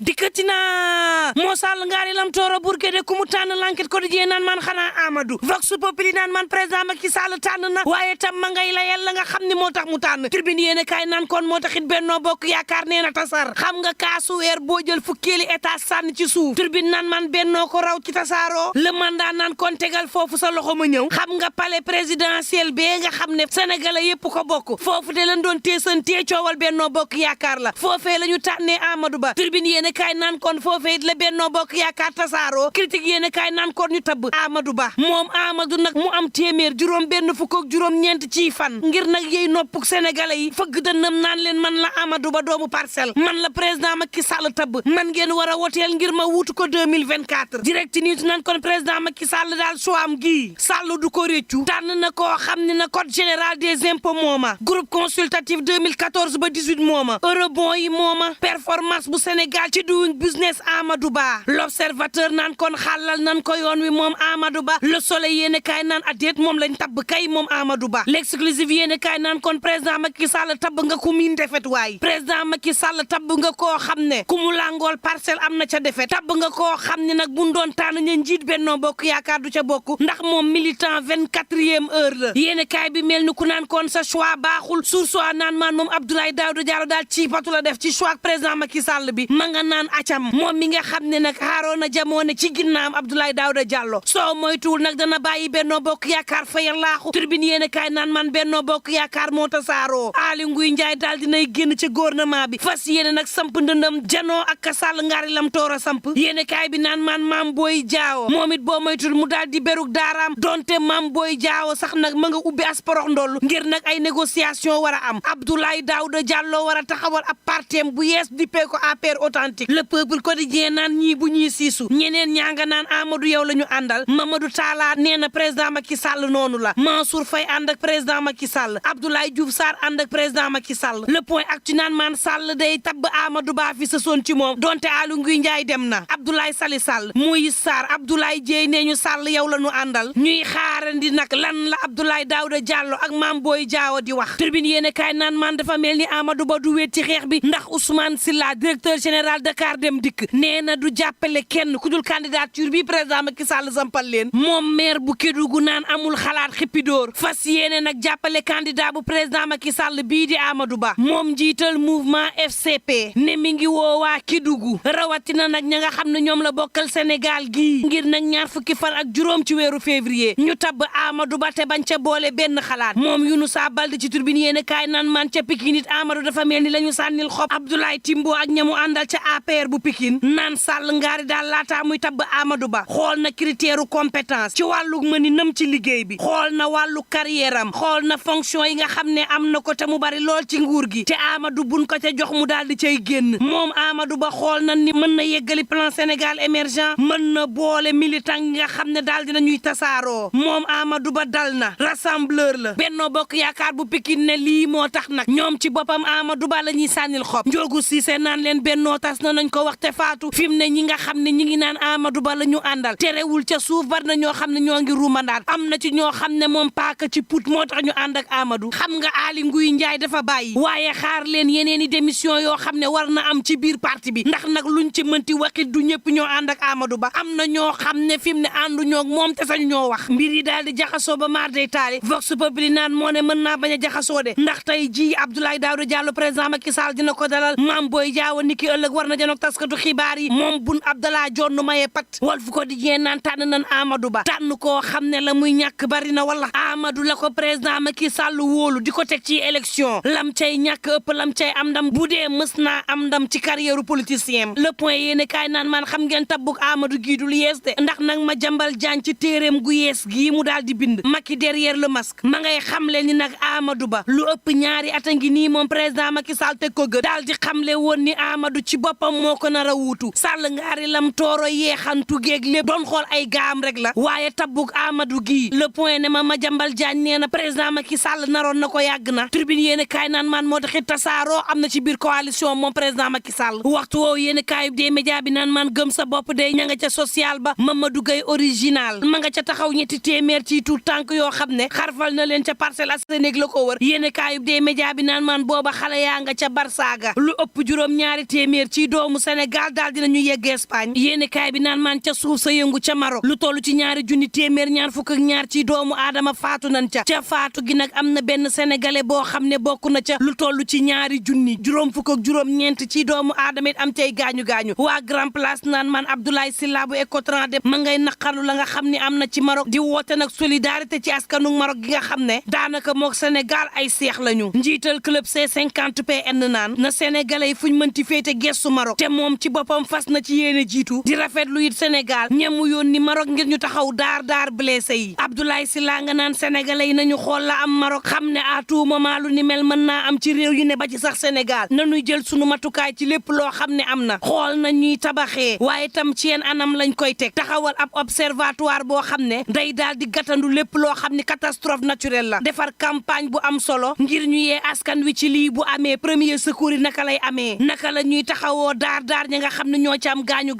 dikkati na moo Sall ngaari lam tooro burke de ku mu tànn l'enquête quotidien naan man xanaa Amadou vox populi naan man président Macky Sall tànn na waaye tam ma ngay la yàlla nga xam ni moo tax mu tànn tribune yéene kaay naan kon moo taxit Benno Bokk Yaakaar nee na tasar xam nga kaasu weer boo jël fukkeeli état sànni ci suuf tribune naan man Benno ko raw ci tasaaroo le mandat naan kon tegal foofu sa loxo ma ñëw xam nga palais présidentiel bee nga xam ne sénégalais yépp ko bokk foofu de leen doon teesantee coowal Benno Bokk Yaakaar la foofee la ñu tànnee Amadou Ba tribune yéene kaay naan kon foofee it la Benno Bokk Yaakaar tasaaroo critique yéene kaay naan kon ñu tabb Amadou Ba moom Amadou nag mu am téeméer juróom benn fukk ak juróom ñeent ci fan ngir nag yey noppuk sénégalais yi fëgg dënnam naan leen man la Amadou Ba doomu Parcelles man la président Macky Sall tabb man ngeen war a woteel ngir ma wuutu ko 2024 direct news naan kon président Macky Sall daal soo am gii Sall du ko réccu tànn na koo xam ne na code général des impôts mooma groupe consultatif 2014 ba 18 mooma eurobond yi mooma performance bu Sénégal ci doing business Amadou Ba l'observateur naan kon xàllal nan ko yoon wi moom Amadou Ba le soleil yéene kaay naan adeet moom lañ tabb kay moom Amadou Ba l'exclusive yéene kaay naan kon président Macky Sall tabb nga ku miin defet waay président Macky Sall tabb nga koo xam ne ku mu langool parcelle am na ca defet tabb nga koo xam ne nag bu doon tànn ña njiit Benno Bokk Yaakaar du ca bokk ndax moom militant 24e heure la yéene kaay bi mel ni ku naan kon sa choix baaxul sur soit naan maan moom Abdoulaye Daouda Diallo daal ci patu la def ci choix président Macky Sall bi ma nga naan acam moom mi nga xam ne nag xaaroon a jamono ci ginnaam Abdoulaye Daouda Diallo soo moytuwul nag dana bàyyi Benno Bokk Yaakaar fayal laaxu tribune yéene kaay naan man Benno Bokk Yaakaar moo tasaaroo Aly Ngouille Ndiaye daal dinay génn ci gouvernement bi fas yéene nag samp ndëndam janoo ak Sall ngaari lam toora samp yéene kaay bi naan man Mame Boye Diao moom it boo moytuwul mu daal di beruk daaraam donte Mame Boye Diao sax nag ma nga ubbi asporox ndoll ngir nag ay négociation war a am Abdoulaye Daouda Diallo war a taxawal ab partem bu yees dippee ko APR authentique le peuple quotidien naan ñii bu ñuy siisu ñeneen ñaa nga naan Amadou yow la ñu àndal Mamadou Talla nee na président Macky Sall noonu la Mansour Faye ànd ak président Macky Sall Abdoulaye Diouf Sarr ànd ak président Macky Sall le point actu naan man Sall day tabb Amadou Ba fi sa soon ci moom donte Aly Ngouille Ndiaye dem na Abdoulaye Sali Sall Moïse Sarr Abdoulaye Dieye nee ñu Sall yow la ñu àndal ñuy xaarandi nag lan la Abdoulaye Daouda Diallo ak Mame Boye Diao di wax tribune yéene kaay naan man dafa mel ni Amadou Ba du wéet ci xeex bi ndax Ousmane Sylla directeur général Dakar Dem Dikk nee na du jàppale kenn ku dul candidature bi président Macky Sall sampal leen moom maire bu Kédougou naan amul xalaat xippidoor fas yéene nag jàppale candidat bu président Macky Sall bii di Amadou Ba moom njiital mouvement FCP ne mi ngi woowaa Kédougou rawatina nag ña nga xam ne ñoom la bokkal Sénégal gii ngir nag ñaar fukki fan ak juróom ci weeru février ñu tabb Amadou Ba te bañ ca boole benn xalaat moom Younoussa Baldé ci turbine yéene kaay naan man ca Pikine it Amadou dafa mel ni la ñu sànnil xob Abdoulaye Timbo ak ñamu àndal ca APR bu Pikine naan Sall ngaari daal laataa muy tabb Amadou Ba xool na critère compétence ci wàllu mëninam ci liggéey bi xool na wàllu carrière am xool na fonction yi nga xam ne am na ko te mu bari lool ci nguur gi te Amadou buñ ko ca jox mu daal di cay génn moom Amadou Ba xool na ni mën na yeggali plan Sénégal émergent mën na boole militant yi nga xam ne daal dina ñuy tasaaroo moom Amadou Ba dal na rassembleur la Benno Bokk Yaakaar bu Pikine ne lii moo tax nag ñoom ci boppam Amadou Ba la ñuy sànnil xob Njoogu Siise naan leen Benno tas na nañ ko wax te faatu fi mu ne ñi nga xam ne ñi ngi naan Amadou Ba la ñu àndal terewul ca suuf bari na ñoo xam ne ñoo ngi ruumandaat am na ci ñoo xam ne moom paaka ci put moo tax ñu ànd ak Amadou xam nga Aly Ngouille Ndiaye dafa bàyyi waaye xaar leen yeneen i démission yoo xam ne war na am ci biir parti bi ndax nag luñ ci mënti waxit du ñëpp ñoo ànd ak Amadou Ba am na ñoo xam ne fi mu ne àndu ñoo moom te sañ ñoo wax mbir yi daal di jaxasoo ba maar day taali vox populi naan moo ne mën naa bañ a jaxasoo de ndax tey ji Abdoulaye Daouda Diallo président Macky Sall dina ko dalal Mame Boye Diao niki ëllëg war na janoog taskatu xibaar yi moom Boun Abdallah Dionne maye pat Walf Quotidien naan tànn nan Amadou Ba tànn koo xam ne la muy ñàkk bari na wala Amadou la ko président Macky Sall wóolu di ko teg ci élection lam cay ñàkk ëpp lam cay am ndam bu dee mës naa am ndam ci carrière politicien le point yéene kaay naan man xam ngeen tabbuk Amadou gii du lu yees de ndax nag ma jambal jaan ci téeréem gu yees gii mu daal di bind Macky derrière le masque ma ngay xamle ni nag Amadou Ba lu ëpp ñaari at a ngi nii moom président Macky Sall teg ko gën daal di xamle woon ni Amadou ci boppam moo ko nar a wuutu Sall ngaari lam tooro yeexantu géeg lépp doon xool ay gaam rek la waaye tabbuk Amadou gii le point ne ma jambal jaan nee na président Macky Sall naroon na ko yàgg na tribune yéene kaay naan man moo taxit tasaaroo am na ci biir coalition moom président Macky Sall waxtu woowu yéene kaay des médias bi naan man gëm sa bopp day ña nga ca social ba Mamadou Gueye original ma nga ca taxaw ñetti téeméer ci tout tànk yoo xam ne xarfal na leen ca Parcelles Assainies la ko wër yéene kaay des médias bi naan man booba xale yaa nga ca Barsaaga lu ëpp juróom ñaari téeméer ci ci doomu Sénégal daal dinañu yegg Espagne yéene kaay bi naan maan ca suuf sa yëngu ca Maroc lu toll ci 2,2 ci doomu aadama faatu nañ ca faatu gi nag am na benn sénégalais boo xam ne bokk na ca lu toll ci 2,7 ci doomu aadama it am cay gaañu-gaañu waa Grand Place naan maan Abdoulaye Sylla bu Écotran de ma ngay naqarlu la nga xam ne am na ci Maroc di woote nag solidarité ci askanu Maroc gi nga xam ne daanaka mook Sénégal ay seex lañu njiital club C50PN naan na sénégalais yi fuñ mënti féete gestu Maroc te moom ci boppam fas na ci yéene jiitu di rafetlu it Sénégal ñemu yónni Maroc ngir ñu taxaw daar blessé yi Abdoulaye Sylla nga naan sénégalais yi nañu xool la am Maroc xam ne à tout moment lu ni mel mën naa am ci réew yi ne ba ci sax Sénégal nañuy jël sunu matukaay ci lépp loo xam ne am na xool na ñuy tabaxee waaye tam ci yeen anam lañ koy teg taxawal ab observatoire boo xam ne day daal di gàttandu lépp loo xam ne catastrophe naturelle la defar campagne bu am solo ngir ñu yee askan wi ci lii bu amee premier secours yi naka lay amee naka la ñuy taxawoo daar ñi nga xam ne ñoo ci am gaañu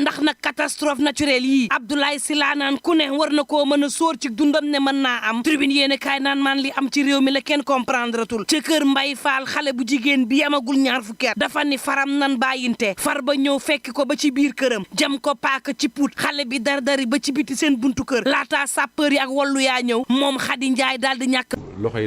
ndax nag catastrophe naturelle yii Abdoulaye Sylla naan ku ne war na koo mën a sóor ci dundam ne mën naa am tribune yéen kaay naan maan li am ci réew mi la kenn comprendre tul ca kër Mbay Faal xale bu jigéen bi amagul 2 fukki at dafa ni faram nan bàyyinte far ba ñëw fekk ko ba ci biir këram jam ko paaka ci put xale bi dardari ba ci biti seen buntu kër laataa sapeur yi ak wallu yaa ñëw moom Xadi Njaay daal di ñàkk loxo yi